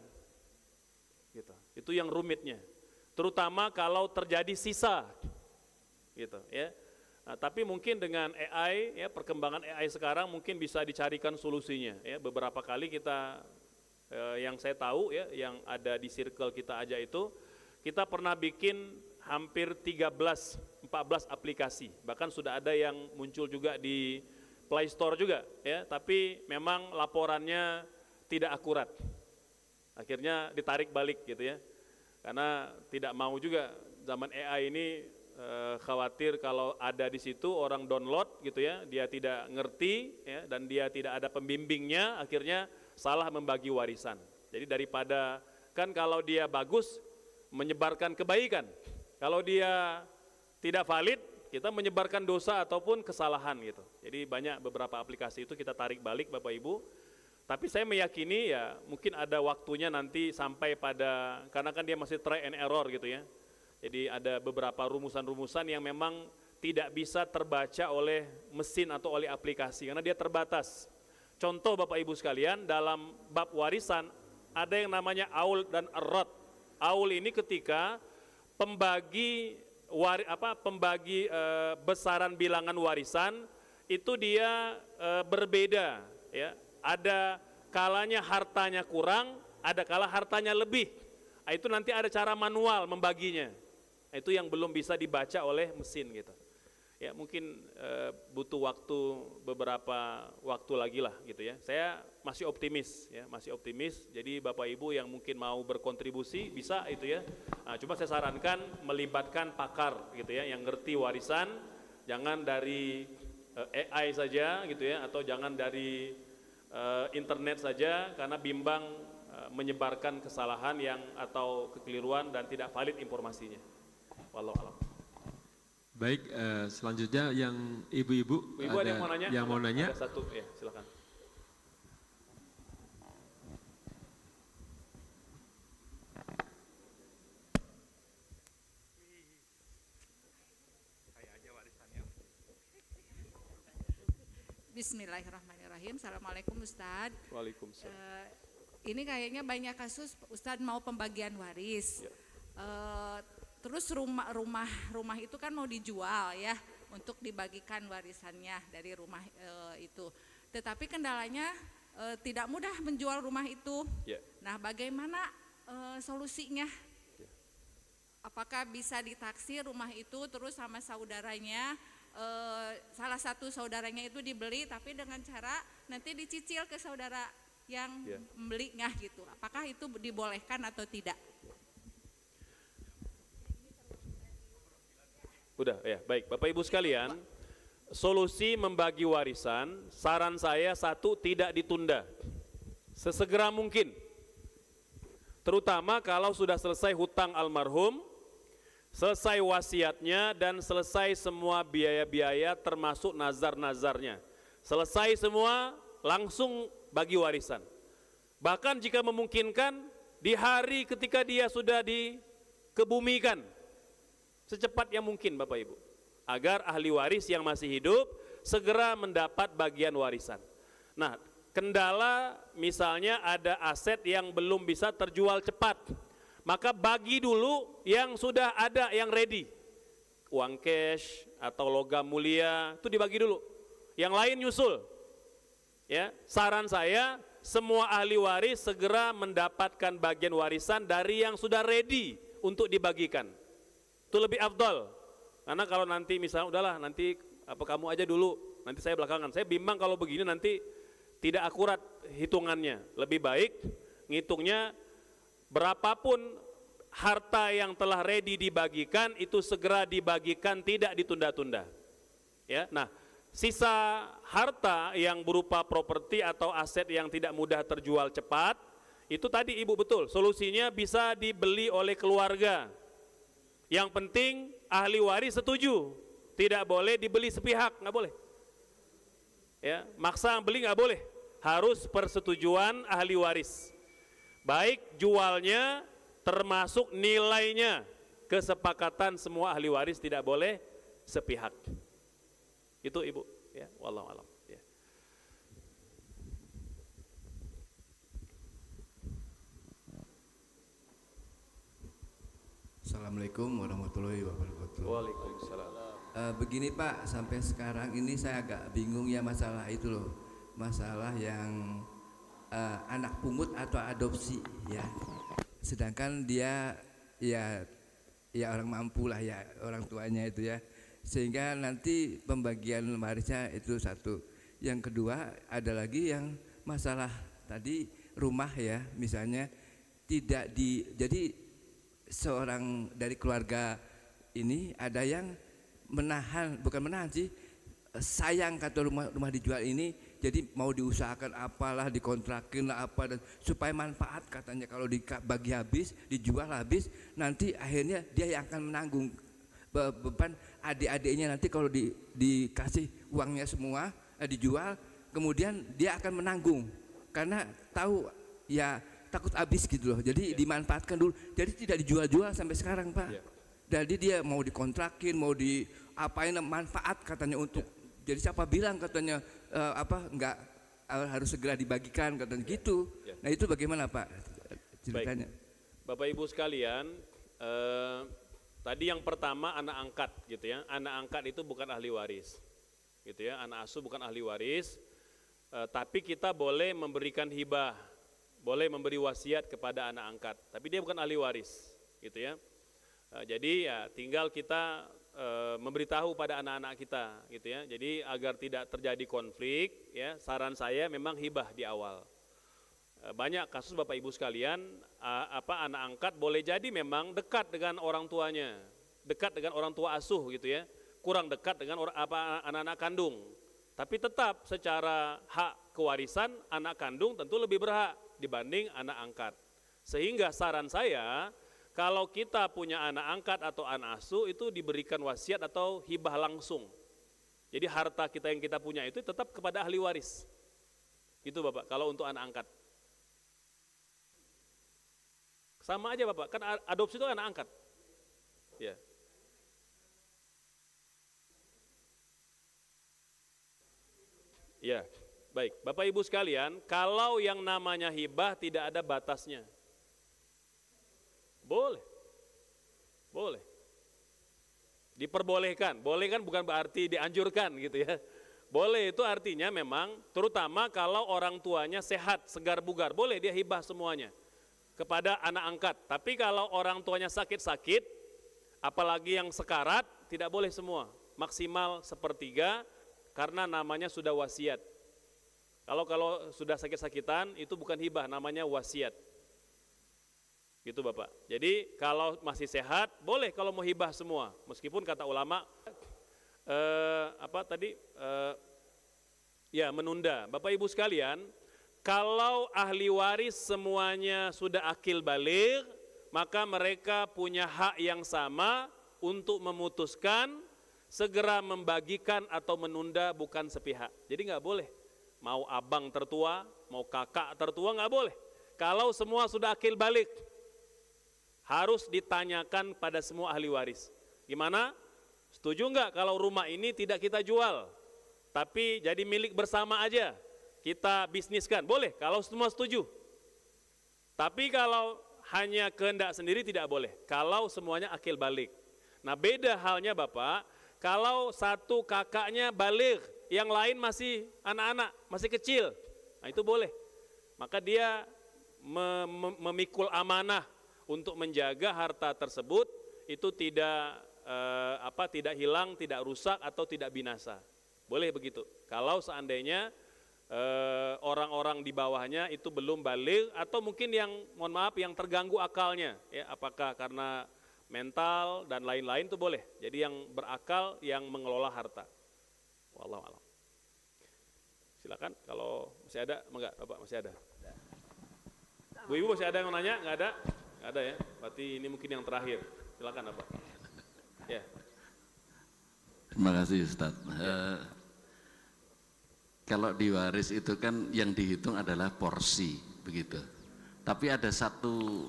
gitu. Itu yang rumitnya, terutama kalau terjadi sisa, gitu ya. Nah, tapi mungkin dengan AI ya, perkembangan AI sekarang mungkin bisa dicarikan solusinya ya. Beberapa kali kita yang saya tahu ya, yang ada di circle kita aja itu, kita pernah bikin hampir 13-14 aplikasi, bahkan sudah ada yang muncul juga di Play Store juga ya, tapi memang laporannya tidak akurat. Akhirnya ditarik balik gitu ya. Karena tidak mau juga zaman AI ini khawatir kalau ada di situ orang download gitu ya, dia tidak ngerti ya, dan dia tidak ada pembimbingnya, akhirnya salah membagi warisan. Jadi daripada, kan kalau dia bagus menyebarkan kebaikan, kalau dia tidak valid, kita menyebarkan dosa ataupun kesalahan gitu. Jadi banyak beberapa aplikasi itu kita tarik balik Bapak Ibu. Tapi saya meyakini ya mungkin ada waktunya nanti sampai pada, karena kan dia masih try and error gitu ya. Jadi ada beberapa rumusan-rumusan yang memang tidak bisa terbaca oleh mesin atau oleh aplikasi, karena dia terbatas. Contoh Bapak Ibu sekalian, dalam bab warisan ada yang namanya aul dan arad. Aul ini ketika pembagi besaran bilangan warisan itu dia berbeda ya. Ada kalanya hartanya kurang, ada kala hartanya lebih. Nah, itu nanti ada cara manual membaginya. Nah, itu yang belum bisa dibaca oleh mesin gitu. Ya mungkin butuh waktu, beberapa waktu lagi lah gitu ya. Saya masih optimis ya, masih optimis. Jadi Bapak Ibu yang mungkin mau berkontribusi bisa itu ya. Nah, cuma saya sarankan melibatkan pakar gitu ya, yang ngerti warisan, jangan dari AI saja gitu ya, atau jangan dari internet saja, karena bimbang menyebarkan kesalahan yang atau kekeliruan dan tidak valid informasinya. Wallahu a'lam. Baik, selanjutnya yang ibu-ibu ada yang mau nanya? Yang mau nanya? Ada satu, ya silakan. Bismillahirrahmanirrahim. Assalamualaikum Ustadz. Waalaikumsalam. Ini kayaknya banyak kasus Ustadz mau pembagian waris. Ya. Terus rumah itu kan mau dijual ya, untuk dibagikan warisannya dari rumah itu. Tetapi kendalanya tidak mudah menjual rumah itu. Ya. Nah, bagaimana solusinya? Ya. Apakah bisa ditaksir rumah itu terus sama saudaranya? Salah satu saudaranya itu dibeli, tapi dengan cara nanti dicicil ke saudara yang membelinya gitu. Apakah itu dibolehkan atau tidak? Udah ya, baik Bapak Ibu sekalian, solusi membagi warisan, saran saya satu, tidak ditunda, sesegera mungkin. Terutama kalau sudah selesai hutang almarhum, selesai wasiatnya, dan selesai semua biaya-biaya termasuk nazar-nazarnya. Selesai semua, langsung bagi warisan. Bahkan jika memungkinkan, di hari ketika dia sudah dikebumikan, secepat yang mungkin Bapak Ibu, agar ahli waris yang masih hidup segera mendapat bagian warisan. Nah, kendala misalnya ada aset yang belum bisa terjual cepat, maka bagi dulu yang sudah ada, yang ready. Uang cash atau logam mulia itu dibagi dulu. yang lain nyusul. Ya, saran saya semua ahli waris segera mendapatkan bagian warisan dari yang sudah ready untuk dibagikan. Itu lebih afdal. Karena kalau nanti misalnya udahlah nanti apa kamu aja dulu, nanti saya belakangan. Saya bimbang kalau begini nanti tidak akurat hitungannya. Lebih baik ngitungnya berapapun harta yang telah ready dibagikan itu segera dibagikan, tidak ditunda-tunda. Ya, nah sisa harta yang berupa properti atau aset yang tidak mudah terjual cepat, itu tadi Ibu betul, solusinya bisa dibeli oleh keluarga. Yang penting ahli waris setuju, tidak boleh dibeli sepihak, nggak boleh. Ya, maksa beli nggak boleh, harus persetujuan ahli waris. Baik jualnya termasuk nilainya, kesepakatan semua ahli waris, tidak boleh sepihak. Itu Ibu, ya, wallahu alam. Ya. Assalamualaikum warahmatullahi wabarakatuh. Waalaikumsalam. Begini Pak, sampai sekarang ini saya agak bingung ya masalah itu loh, masalah yang anak pungut atau adopsi ya. Sedangkan dia ya orang mampu lah ya, orang tuanya itu ya. Sehingga nanti pembagian warisnya itu satu. Yang kedua ada lagi yang masalah tadi rumah ya, misalnya tidak jadi seorang dari keluarga ini ada yang menahan, bukan menahan sih, sayang kata rumah dijual ini, jadi mau diusahakan apalah, dikontrakin lah apa, dan supaya manfaat katanya kalau dibagi habis, dijual habis, nanti akhirnya dia yang akan menanggung beban adik-adiknya nanti kalau dikasih uangnya semua dijual, kemudian dia akan menanggung karena tahu ya takut habis gitu loh, jadi dimanfaatkan dulu, jadi tidak dijual-jual sampai sekarang Pak. Jadi dia mau dikontrakin, mau diapain, manfaat katanya untuk, jadi siapa bilang katanya enggak harus segera dibagikan katanya gitu. Nah itu bagaimana Pak ceritanya? Baik. Bapak Ibu sekalian, tadi yang pertama anak angkat gitu ya, anak angkat itu bukan ahli waris gitu ya, anak asuh bukan ahli waris, tapi kita boleh memberikan hibah, boleh memberi wasiat kepada anak angkat, tapi dia bukan ahli waris gitu ya. Jadi ya tinggal kita memberitahu pada anak-anak kita gitu ya, jadi agar tidak terjadi konflik ya, saran saya memang hibah di awal. Banyak kasus Bapak Ibu sekalian, anak angkat boleh jadi memang dekat dengan orang tuanya, dekat dengan orang tua asuh gitu ya, kurang dekat dengan anak-anak kandung. Tapi tetap secara hak kewarisan anak kandung tentu lebih berhak dibanding anak angkat. Sehingga saran saya, kalau kita punya anak angkat atau anak asuh itu diberikan wasiat atau hibah langsung. Jadi harta kita yang kita punya itu tetap kepada ahli waris. Itu Bapak, kalau untuk anak angkat. Sama aja Bapak, kan adopsi itu anak angkat. Ya. Ya, baik. Bapak Ibu sekalian, kalau yang namanya hibah tidak ada batasnya. Boleh. Boleh. Diperbolehkan. Boleh kan bukan berarti dianjurkan gitu ya. Boleh itu artinya memang terutama kalau orang tuanya sehat, segar bugar, boleh dia hibah semuanya kepada anak angkat. Tapi kalau orang tuanya sakit-sakit, apalagi yang sekarat, tidak boleh semua. Maksimal sepertiga karena namanya sudah wasiat. Kalau sudah sakit-sakitan itu bukan hibah, namanya wasiat. Gitu Bapak. Jadi kalau masih sehat, boleh kalau mau hibah semua. Meskipun kata ulama menunda. Bapak Ibu sekalian, kalau ahli waris semuanya sudah akil baligh, maka mereka punya hak yang sama untuk memutuskan segera membagikan atau menunda, bukan sepihak. Jadi nggak boleh, mau abang tertua, mau kakak tertua nggak boleh. Kalau semua sudah akil baligh, harus ditanyakan pada semua ahli waris. Gimana? Setuju nggak kalau rumah ini tidak kita jual, tapi jadi milik bersama aja? Kita bisniskan, boleh kalau semua setuju. Tapi kalau hanya kehendak sendiri tidak boleh, kalau semuanya akil baligh. Nah beda halnya Bapak, kalau satu kakaknya baligh yang lain masih anak-anak, masih kecil. Nah itu boleh. Maka dia memikul amanah untuk menjaga harta tersebut itu tidak tidak hilang, tidak rusak atau tidak binasa. Boleh begitu. Kalau seandainya orang-orang di bawahnya itu belum baligh atau mungkin yang mohon maaf yang terganggu akalnya, ya apakah karena mental dan lain-lain itu boleh. Jadi yang berakal yang mengelola harta. Wallahu a'lam. Silakan kalau masih ada, enggak Bapak masih ada. Bu Ibu masih ada yang mau nanya? Enggak ada? Enggak ada ya. Berarti ini mungkin yang terakhir. Silakan Bapak. Ya. Terima kasih Ustaz. Kalau di waris itu kan yang dihitung adalah porsi, begitu. Tapi ada satu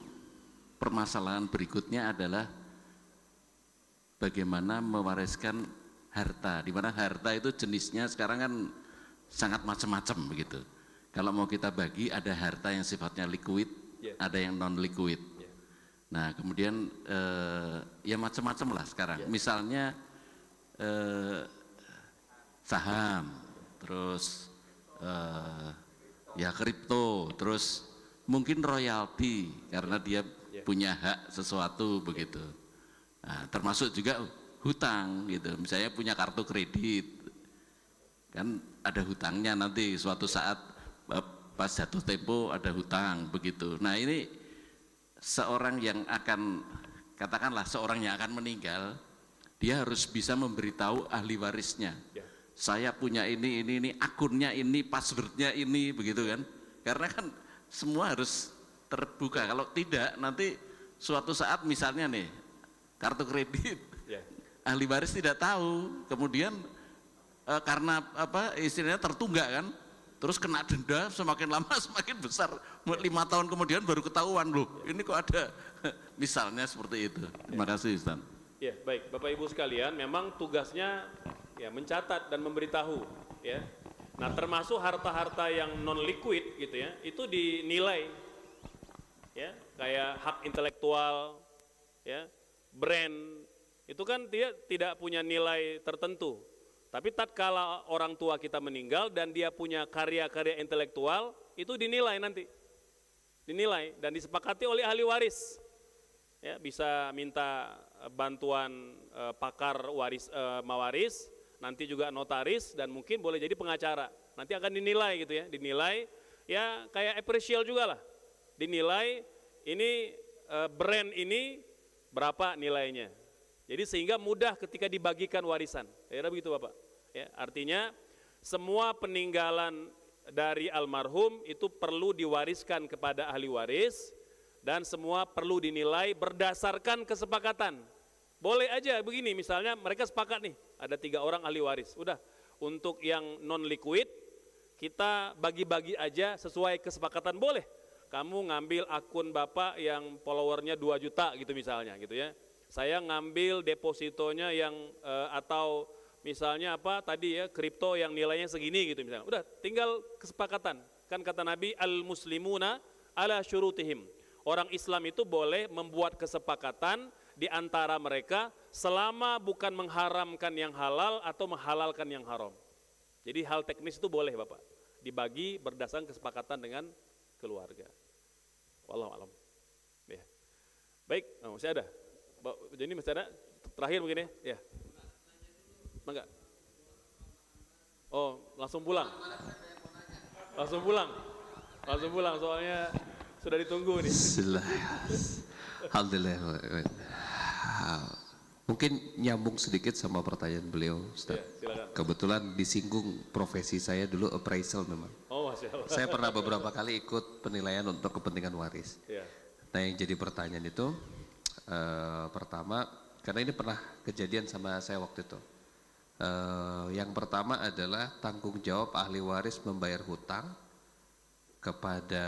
permasalahan berikutnya adalah bagaimana mewariskan harta. Di mana harta itu jenisnya sekarang kan sangat macam-macam begitu. Kalau mau kita bagi ada harta yang sifatnya liquid, ada yang non liquid. Nah kemudian ya macam-macam lah sekarang. Misalnya saham, terus ya kripto, terus mungkin royalti karena dia punya hak sesuatu begitu. Nah, termasuk juga hutang gitu. Misalnya punya kartu kredit, kan ada hutangnya nanti suatu saat pas jatuh tempo ada hutang begitu. Nah ini seorang yang akan katakanlah seorang yang akan meninggal, dia harus bisa memberitahu ahli warisnya. Saya punya ini, akunnya ini, passwordnya ini, begitu kan? Karena kan semua harus terbuka. Kalau tidak, nanti suatu saat misalnya nih kartu kredit, ahli waris tidak tahu, kemudian karena apa istilahnya tertunggak kan, terus kena denda semakin lama semakin besar. 5 tahun kemudian baru ketahuan loh, ini kok ada, misalnya seperti itu. Terima kasih Ustaz. Ya baik, Bapak Ibu sekalian, memang tugasnya ya mencatat dan memberitahu ya. Nah termasuk harta-harta yang non liquid gitu ya, itu dinilai ya, kayak hak intelektual ya, brand itu kan dia tidak punya nilai tertentu. Tapi tatkala orang tua kita meninggal dan dia punya karya-karya intelektual, itu dinilai nanti. Dinilai dan disepakati oleh ahli waris. Ya, bisa minta bantuan pakar waris mawaris, nanti juga notaris dan mungkin boleh jadi pengacara. Nanti akan dinilai gitu ya, dinilai ya kayak appraisal juga lah. Dinilai ini brand ini berapa nilainya. Jadi sehingga mudah ketika dibagikan warisan. Kira begitu Bapak. Ya, artinya semua peninggalan dari almarhum itu perlu diwariskan kepada ahli waris dan semua perlu dinilai berdasarkan kesepakatan. Boleh aja begini, misalnya mereka sepakat nih, ada 3 orang ahli waris. Udah, untuk yang non liquid kita bagi-bagi aja sesuai kesepakatan, boleh. Kamu ngambil akun Bapak yang followernya 2 juta gitu misalnya gitu ya. Saya ngambil depositonya yang atau misalnya apa tadi ya kripto yang nilainya segini gitu misalnya. Udah tinggal kesepakatan. Kan kata Nabi al-muslimuna ala syurutihim. Orang Islam itu boleh membuat kesepakatan di antara mereka selama bukan mengharamkan yang halal atau menghalalkan yang haram. Jadi hal teknis itu boleh Bapak. Dibagi berdasarkan kesepakatan dengan keluarga. Wallahu a'lam. Ya. Baik, masih ada. Jadi masih ada terakhir mungkin ya. Enggak. Oh, langsung pulang. Langsung pulang. Langsung pulang soalnya sudah ditunggu nih. Alhamdulillah. Mungkin nyambung sedikit sama pertanyaan beliau, Ustaz. Ya, kebetulan disinggung profesi saya dulu appraisal memang. Oh, Masya Allah. Saya pernah beberapa kali ikut penilaian untuk kepentingan waris. Ya. Nah yang jadi pertanyaan itu, pertama, karena ini pernah kejadian sama saya waktu itu. Yang pertama adalah tanggung jawab ahli waris membayar hutang kepada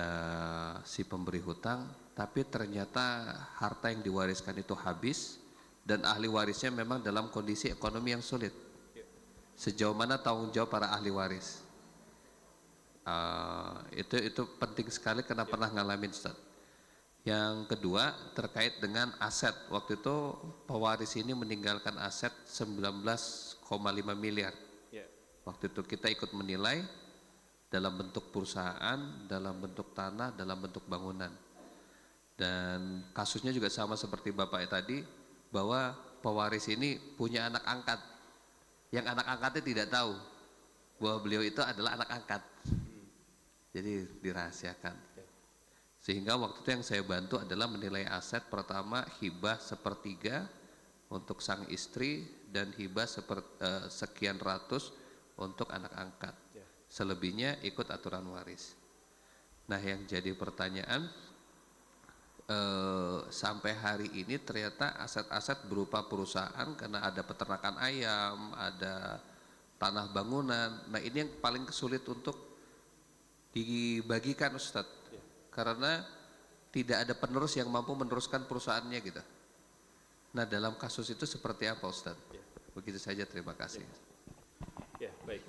si pemberi hutang, tapi ternyata harta yang diwariskan itu habis dan ahli warisnya memang dalam kondisi ekonomi yang sulit. Sejauh mana tanggung jawab para ahli waris? Itu penting sekali karena pernah ngalamin Ustaz. Yang kedua terkait dengan aset. Waktu itu pewaris ini meninggalkan aset 19,5 miliar. Waktu itu kita ikut menilai dalam bentuk perusahaan, dalam bentuk tanah, dalam bentuk bangunan. Dan kasusnya juga sama seperti Bapak tadi, bahwa pewaris ini punya anak angkat. Yang anak angkatnya tidak tahu bahwa beliau itu adalah anak angkat. Jadi dirahasiakan. Sehingga waktu itu yang saya bantu adalah menilai aset. Pertama hibah 1/3 untuk sang istri dan hibah sekian ratus untuk anak angkat. Selebihnya ikut aturan waris. Nah yang jadi pertanyaan, sampai hari ini ternyata aset-aset berupa perusahaan, karena ada peternakan ayam, ada tanah bangunan. Nah ini yang paling sulit untuk dibagikan Ustadz, karena tidak ada penerus yang mampu meneruskan perusahaannya gitu. Nah dalam kasus itu seperti apa Ustadz? Begitu saja, terima kasih. Ya baik.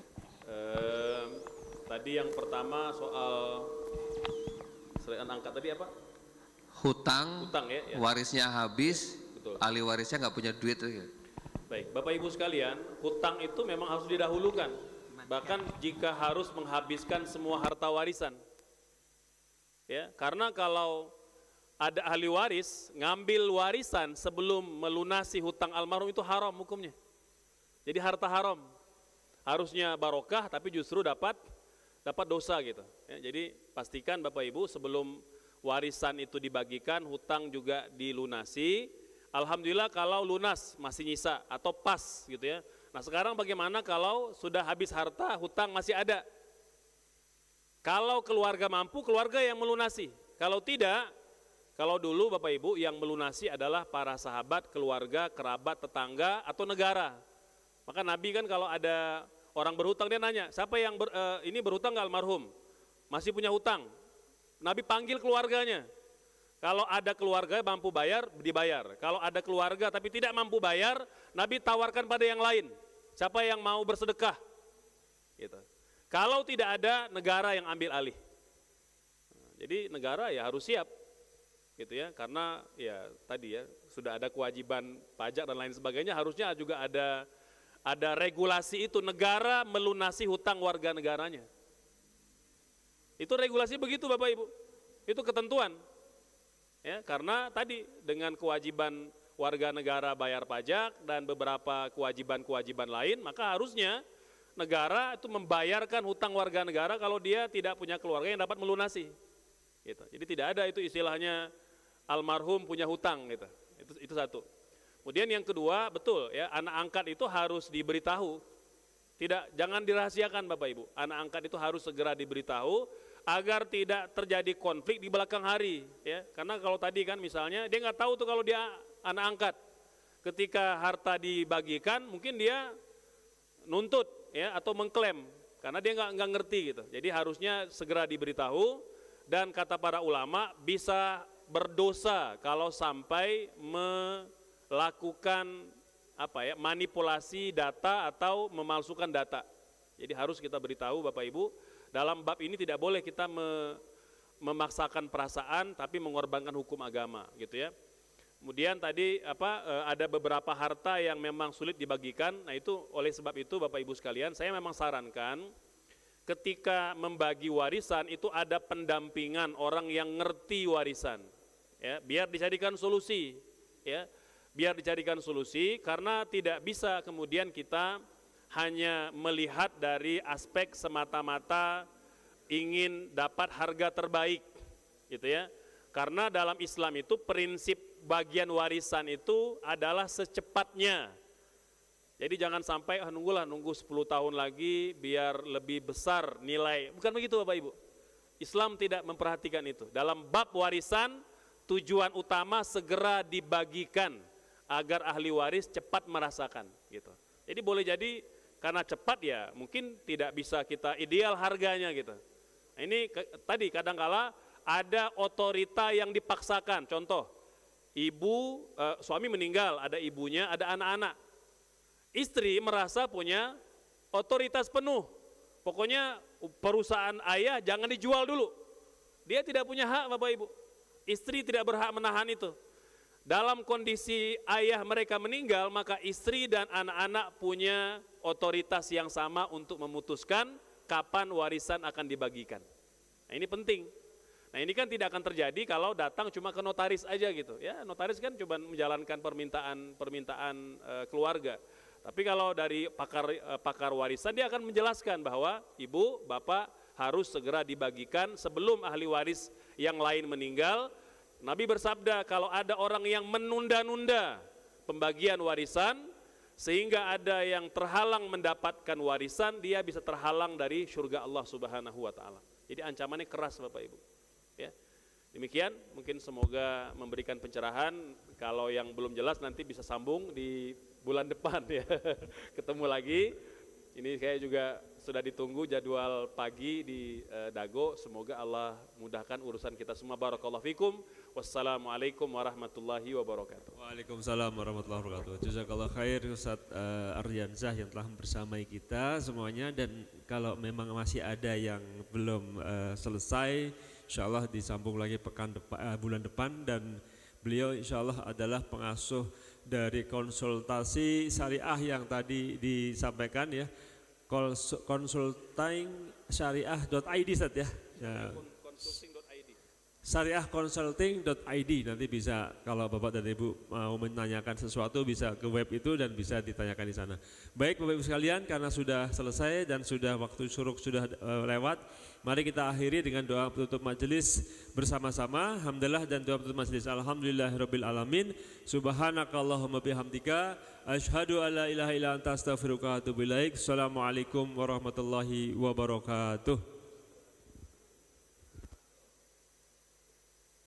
Tadi yang pertama soal seraian angkat tadi apa? Hutang ya. Warisnya habis, betul. Ahli warisnya nggak punya duit. Baik, Bapak Ibu sekalian, hutang itu memang harus didahulukan. Bahkan jika harus menghabiskan semua harta warisan. Ya, karena kalau ada ahli waris ngambil warisan sebelum melunasi hutang almarhum itu haram hukumnya. Jadi harta haram. Harusnya barokah tapi justru dapat dosa gitu. Ya, jadi pastikan Bapak Ibu sebelum warisan itu dibagikan, hutang juga dilunasi. Alhamdulillah kalau lunas masih nyisa atau pas gitu ya. Nah sekarang bagaimana kalau sudah habis harta, hutang masih ada? Kalau keluarga mampu, keluarga yang melunasi. Kalau tidak, kalau dulu Bapak Ibu yang melunasi adalah para sahabat, keluarga, kerabat, tetangga atau negara. Maka Nabi kan kalau ada orang berhutang dia nanya, siapa yang ini berhutang nggak almarhum? Masih punya hutang? Nabi panggil keluarganya. Kalau ada keluarga mampu bayar, dibayar. Kalau ada keluarga tapi tidak mampu bayar, Nabi tawarkan pada yang lain. Siapa yang mau bersedekah? Gitu. Kalau tidak ada, negara yang ambil alih. Jadi negara ya harus siap, gitu ya. Karena ya tadi ya sudah ada kewajiban pajak dan lain sebagainya. Harusnya juga ada regulasi itu, negara melunasi hutang warga negaranya. Itu regulasi begitu Bapak Ibu, itu ketentuan. Ya, karena tadi dengan kewajiban warga negara bayar pajak dan beberapa kewajiban-kewajiban lain, maka harusnya negara itu membayarkan hutang warga negara kalau dia tidak punya keluarga yang dapat melunasi. Gitu. Jadi tidak ada itu istilahnya almarhum punya hutang gitu. Itu satu. Kemudian yang kedua, betul ya, anak angkat itu harus diberitahu. Jangan dirahasiakan Bapak Ibu. Anak angkat itu harus segera diberitahu agar tidak terjadi konflik di belakang hari ya. Karena kalau tadi kan misalnya dia nggak tahu tuh kalau dia anak angkat. Ketika harta dibagikan mungkin dia nuntut ya atau mengklaim karena dia nggak ngerti gitu. Jadi harusnya segera diberitahu, dan kata para ulama bisa berdosa kalau sampai melakukan manipulasi data atau memalsukan data. Jadi harus kita beritahu Bapak Ibu, dalam bab ini tidak boleh kita memaksakan perasaan tapi mengorbankan hukum agama gitu ya. Kemudian tadi ada beberapa harta yang memang sulit dibagikan. Nah itu oleh sebab itu Bapak Ibu sekalian, saya memang sarankan ketika membagi warisan itu ada pendampingan orang yang ngerti warisan ya, biar dicarikan solusi ya. Biar dicarikan solusi, karena tidak bisa kemudian kita hanya melihat dari aspek semata-mata ingin dapat harga terbaik gitu ya. Karena dalam Islam itu prinsip bagian warisan itu adalah secepatnya. Jadi jangan sampai nunggu 10 tahun lagi biar lebih besar nilai. Bukan begitu Bapak Ibu. Islam tidak memperhatikan itu. Dalam bab warisan tujuan utama segera dibagikan agar ahli waris cepat merasakan gitu. Jadi boleh jadi karena cepat ya mungkin tidak bisa kita ideal harganya gitu. Nah, ini tadi kadangkala ada otorita yang dipaksakan. Contoh, suami meninggal, ada ibunya, ada anak-anak. Istri merasa punya otoritas penuh. Pokoknya perusahaan ayah jangan dijual dulu. Dia tidak punya hak Bapak Ibu. Istri tidak berhak menahan itu. dalam kondisi ayah mereka meninggal, maka istri dan anak-anak punya otoritas yang sama untuk memutuskan kapan warisan akan dibagikan. Nah ini penting. Nah ini kan tidak akan terjadi kalau datang cuma ke notaris aja gitu. Ya notaris kan cuma menjalankan permintaan keluarga. Tapi kalau dari pakar warisan dia akan menjelaskan bahwa ibu, bapak harus segera dibagikan sebelum ahli waris yang lain meninggal. Nabi bersabda kalau ada orang yang menunda-nunda pembagian warisan sehingga ada yang terhalang mendapatkan warisan, dia bisa terhalang dari surga Allah Subhanahu wa taala. Jadi ancamannya keras Bapak Ibu. Ya. Demikian mungkin semoga memberikan pencerahan. Kalau yang belum jelas nanti bisa sambung di bulan depan ya. Ketemu lagi. Ini saya juga sudah ditunggu jadwal pagi di Dago. Semoga Allah mudahkan urusan kita semua. Barakallahu fikum. Wassalamualaikum warahmatullahi wabarakatuh. Waalaikumsalam warahmatullahi wabarakatuh. Jazakallah khair Ustaz Aryansyah yang telah bersamai kita semuanya. Dan kalau memang masih ada yang belum selesai, insya Allah disambung lagi bulan depan. Dan beliau insya Allah adalah pengasuh dari konsultasi syariah yang tadi disampaikan ya, konsultingsyariah.id Ustaz ya. Syariahconsulting.id, nanti bisa kalau Bapak dan Ibu mau menanyakan sesuatu bisa ke web itu dan bisa ditanyakan di sana. Baik Bapak Ibu sekalian, karena sudah selesai dan sudah waktu syuruk sudah lewat, mari kita akhiri dengan doa penutup majelis bersama-sama. Alhamdulillah dan doa penutup majelis. Alhamdulillahirabbil alamin. Subhanakallahumma bihamdika asyhadu alla ilaha illa anta astaghfiruka wa atubu ilaik. Assalamualaikum warahmatullahi wabarakatuh.